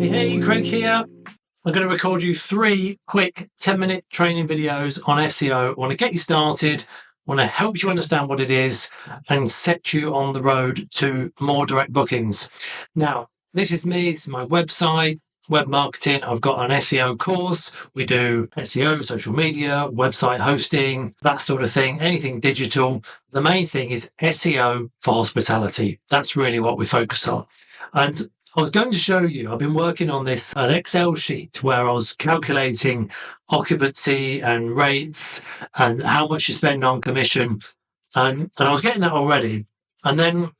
Hey, Craig here. I'm going to record you 3 quick 10-minute training videos on SEO. I want to get you started, I want to help you understand what it is and set you on the road to more direct bookings. Now, this is me, this is my website, web marketing. I've got an SEO course. We do SEO, social media, website hosting, that sort of thing, anything digital. The main thing is SEO for hospitality. That's really what we focus on. And I was going to show you, I've been working on this, an Excel sheet where I was calculating occupancy and rates and how much you spend on commission. And I was getting that already. And then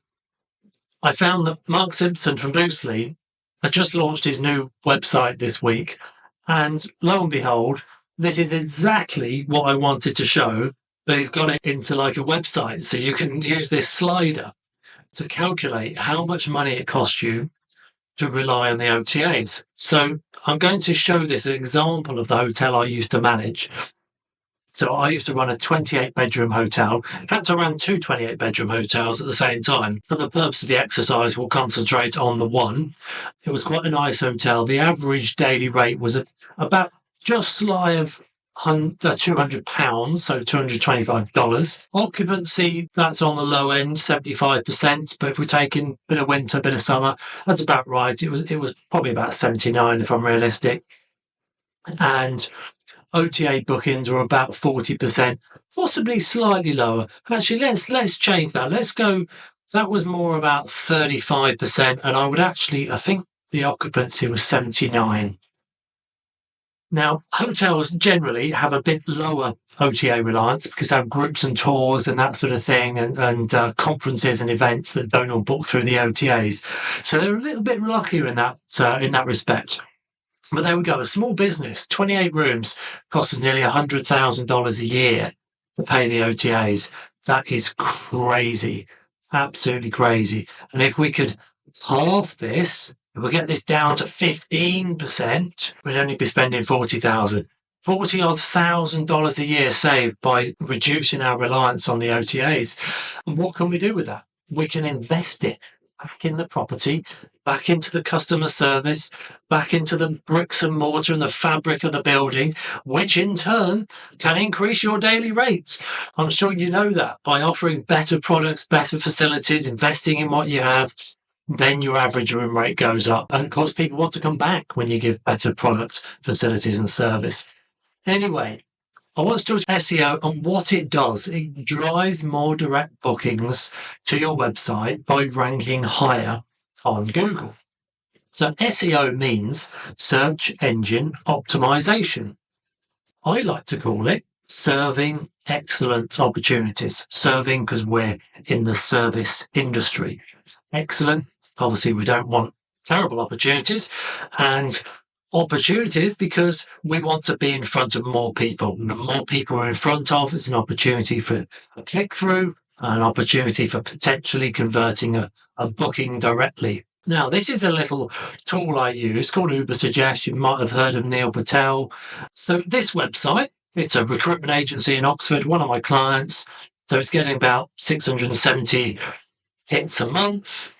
I found that Mark Simpson from Boostly had just launched his new website this week. And lo and behold, this is exactly what I wanted to show, but he's got it into like a website. So you can use this slider to calculate how much money it costs you to rely on the OTAs. So I'm going to show this example of the hotel I used to manage. So I used to run a 28-bedroom hotel. In fact, I ran 2 28-bedroom hotels at the same time. For the purpose of the exercise, we'll concentrate on the one. It was quite a nice hotel. The average daily rate was about just sly of £200, so $225. Occupancy, that's on the low end, 75%. But if we're taking a bit of winter, a bit of summer, that's about right. It was probably about 79 if I'm realistic. And OTA bookings were about 40%, possibly slightly lower. Actually, let's change that. Let's go. That was more about 35%, and I think the occupancy was 79. Now, hotels generally have a bit lower OTA reliance because they have groups and tours and that sort of thing, and conferences and events that don't all book through the OTAs. So they're a little bit luckier in that respect. But there we go. A small business, 28 rooms, costs us nearly $100,000 a year to pay the OTAs. That is crazy, absolutely crazy. And if we could halve this, if we get this down to 15%, we'd only be spending $40,000. $40,000 a year saved by reducing our reliance on the OTAs. And what can we do with that? We can invest it back in the property, back into the customer service, back into the bricks and mortar and the fabric of the building, which in turn can increase your daily rates. I'm sure you know that by offering better products, better facilities, investing in what you have, then your average room rate goes up. And of course, people want to come back when you give better products, facilities and service. Anyway, I want to talk about SEO and what it does. It drives more direct bookings to your website by ranking higher on Google. So SEO means search engine optimization. I like to call it serving excellent opportunities. Serving because we're in the service industry. Excellent. Obviously, we don't want terrible opportunities, and opportunities because we want to be in front of more people. The more people we're in front of, it's an opportunity for a click-through, an opportunity for potentially converting a booking directly. Now, this is a little tool I use called Uber Suggest. You might have heard of Neil Patel. So this website, it's a recruitment agency in Oxford, one of my clients. So it's getting about 670 hits a month.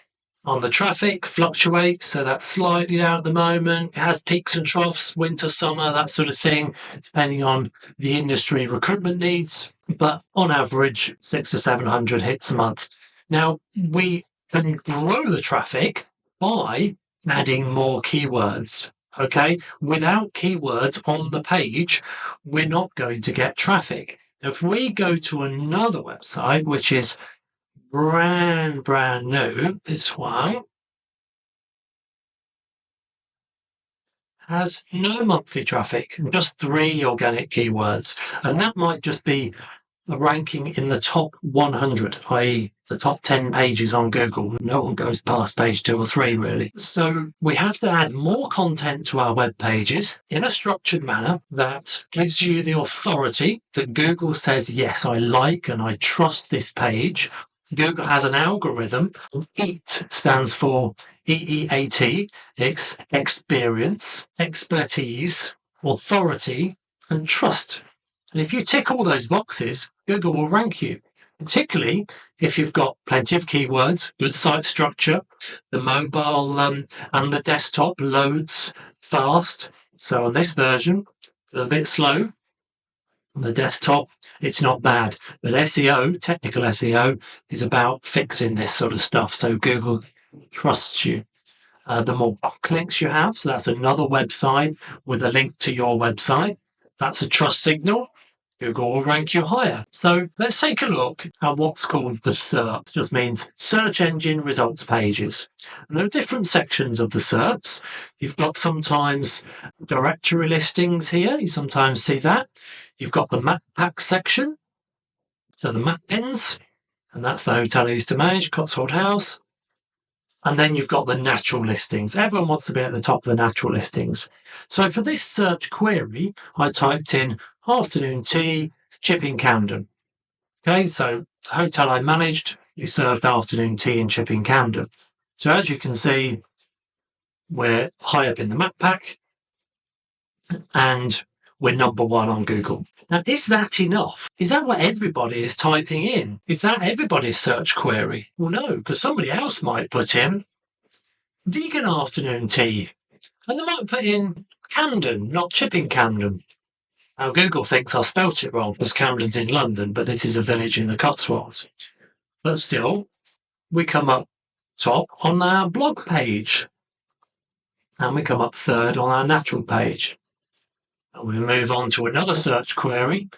On the traffic, fluctuates, so that's slightly down at the moment. It has peaks and troughs, winter, summer, that sort of thing, depending on the industry recruitment needs. But on average, 600 to 700 hits a month. Now, we can grow the traffic by adding more keywords. Okay, without keywords on the page, we're not going to get traffic. If we go to another website, which is brand new, this one has no monthly traffic, just 3 organic keywords. And that might just be a ranking in the top 100, i.e. the top 10 pages on Google. No one goes past page 2 or 3, really. So we have to add more content to our web pages in a structured manner that gives you the authority that Google says, yes, I like and I trust this page. Google has an algorithm. EAT stands for EEAT. It's experience, expertise, authority, and trust. And if you tick all those boxes, Google will rank you. particularly if you've got plenty of keywords, good site structure, the mobile and the desktop loads fast. So on this version, a bit slow. On the desktop, it's not bad. But SEO, technical SEO, is about fixing this sort of stuff. So Google trusts you. The more backlinks you have, so that's another website with a link to your website. That's a trust signal. Google will rank you higher. So let's take a look at what's called the SERP, just means search engine results pages. And there are different sections of the SERPs. You've got sometimes directory listings here. You sometimes see that. You've got the map pack section. So the map pins, and that's the hotel I used to manage, Cotswold House. And then you've got the natural listings. Everyone wants to be at the top of the natural listings. So for this search query, I typed in afternoon tea, Chipping Camden. Okay, so the hotel I managed, you served afternoon tea in Chipping Camden. So as you can see, we're high up in the map pack and we're number 1 on Google. Now, is that enough? Is that what everybody is typing in? Is that everybody's search query? Well, no, because somebody else might put in vegan afternoon tea, and they might put in Camden, not Chipping Camden. Now, Google thinks I spelt it wrong because Camden's in London, but this is a village in the Cotswolds. But still, we come up top on our blog page, and we come up third on our natural page. And we move on to another search query.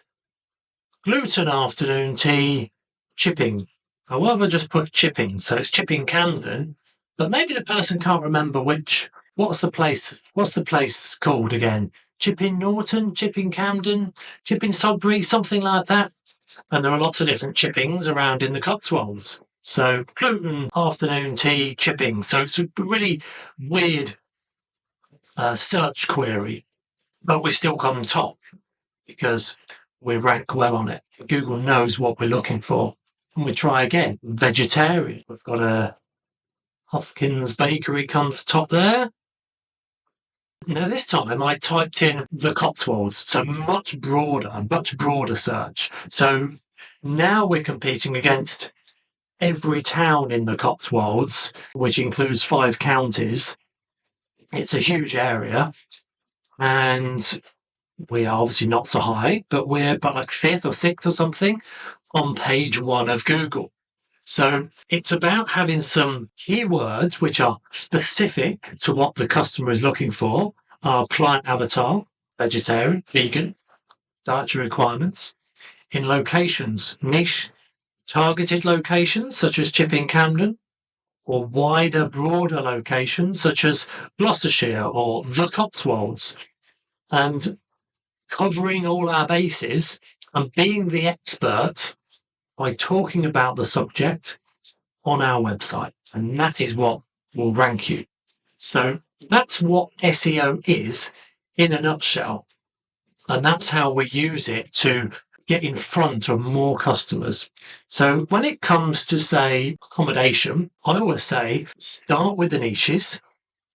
Gluten afternoon tea, Chipping. However, I just put Chipping, so it's Chipping Camden, but maybe the person can't remember what's the place called again? Chipping Norton, Chipping Camden, Chipping Sudbury, something like that. And there are lots of different Chippings around in the Cotswolds. So gluten afternoon tea, Chipping. So it's a really weird search query. But we still come top because we rank well on it. Google knows what we're looking for. And we try again. Vegetarian. We've got a Hofkins Bakery comes top there. Now this time I typed in the Cotswolds, so much broader search. So now we're competing against every town in the Cotswolds, which includes 5 counties. It's a huge area. And we are obviously not so high, but we're like 5th or 6th or something on page 1 of Google. So it's about having some keywords which are specific to what the customer is looking for. Our client avatar, vegetarian, vegan, dietary requirements. In locations, niche, targeted locations such as Chipping Camden, or wider, broader locations such as Gloucestershire or the Cotswolds, and covering all our bases and being the expert by talking about the subject on our website. And that is what will rank you. So that's what SEO is in a nutshell. And that's how we use it to get in front of more customers. So when it comes to, say, accommodation, I always say, start with the niches.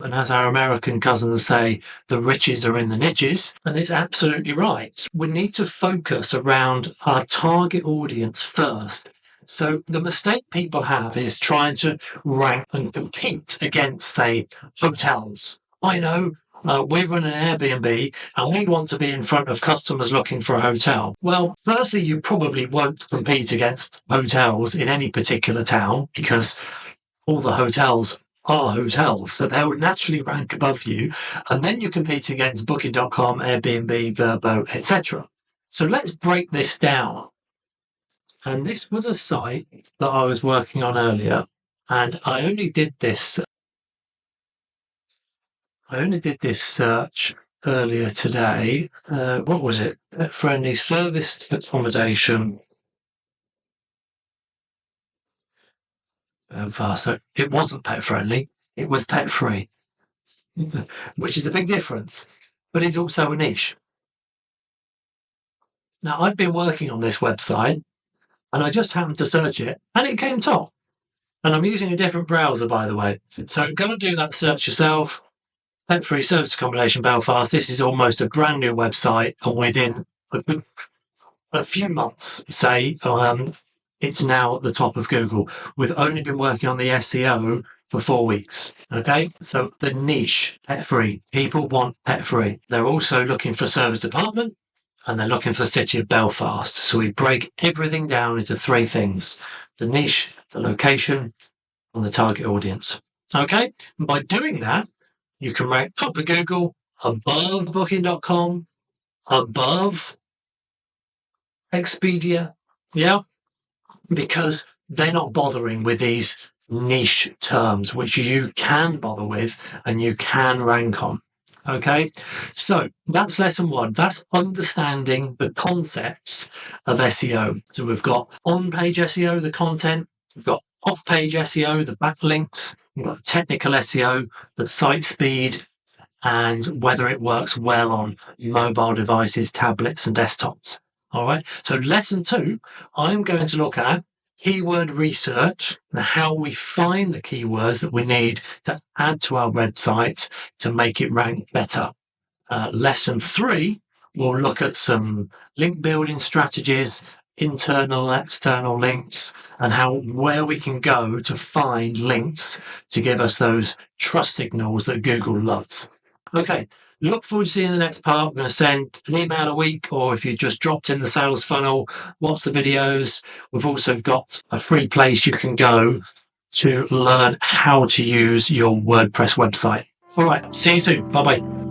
And as our American cousins say, the riches are in the niches. And it's absolutely right. We need to focus around our target audience first. So the mistake people have is trying to rank and compete against, say, hotels. I know. We run an Airbnb and we want to be in front of customers looking for a hotel. Well, firstly, you probably won't compete against hotels in any particular town because all the hotels are hotels, so they will naturally rank above you. And then you compete against Booking.com, Airbnb, Vrbo, etc. So let's break this down. And this was a site that I was working on earlier, and I only did this search earlier today. What was it? Pet-friendly serviced accommodation. So it wasn't pet-friendly. It was pet-free, which is a big difference, but is also a niche. Now, I'd been working on this website, and I just happened to search it, and it came top. And I'm using a different browser, by the way. So go and do that search yourself. Pet-free service accommodation Belfast. This is almost a brand new website, and within a few months, say, it's now at the top of Google. We've only been working on the SEO for 4 weeks. Okay, so the niche, pet free. People want pet free. They're also looking for a service department, and they're looking for the city of Belfast. So we break everything down into 3 things: the niche, the location, and the target audience. Okay, and by doing that, you can rank top of Google, above booking.com, above Expedia. Yeah, because they're not bothering with these niche terms, which you can bother with and you can rank on. Okay, so that's lesson 1. That's understanding the concepts of SEO. So we've got on-page SEO, the content. We've got off-page SEO, the backlinks. We've got technical SEO, the site speed, and whether it works well on mobile devices, tablets, and desktops. All right. So lesson 2, I'm going to look at keyword research and how we find the keywords that we need to add to our website to make it rank better. Lesson 3, we'll look at some link building strategies, internal and external links, and where we can go to find links to give us those trust signals that Google loves. Okay, look forward to seeing the next part. I'm going to send an email a week, or if you just dropped in the sales funnel, watch the videos. We've also got a free place you can go to learn how to use your WordPress website. All right, see you soon. Bye-bye.